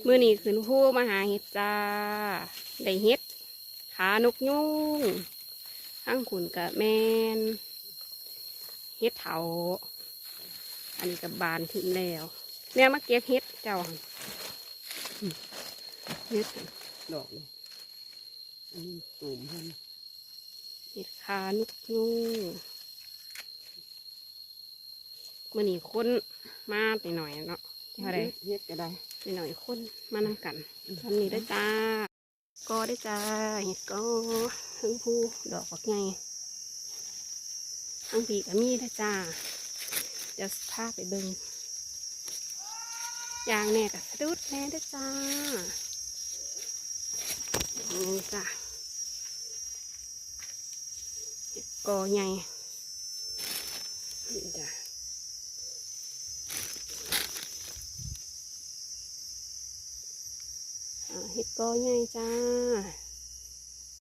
มื้อนี้ขึ้นภูมาหาเห็ดจ้าได้เห็ดขานกยูงทั้งขุนกับแมนเห็ดเถาอันนี้กับบานขึ้นแล้วเนี่ยมาเก็บเห็ดเจ้าเห็ดดอกเลยอันนี้ตูมพันเห็ดขานกยูงมื้อนี้คนมาหน่อยเนาะเท่าไร เฮ็ดก็ได้หน่อยคนมานำกันทำนี้ได้จ้าก็ได้จ้าเห็ดก็ทั้งผู้ดอกบักไงทั้งปีกับมีได้จ้าจะพาไปเบิ่งยางแน่กับสะดุดแน่ได้จ้านี่จ้าเห็ดกอใหญ่นี่จ้าเห็ดกอใหญ่จ้า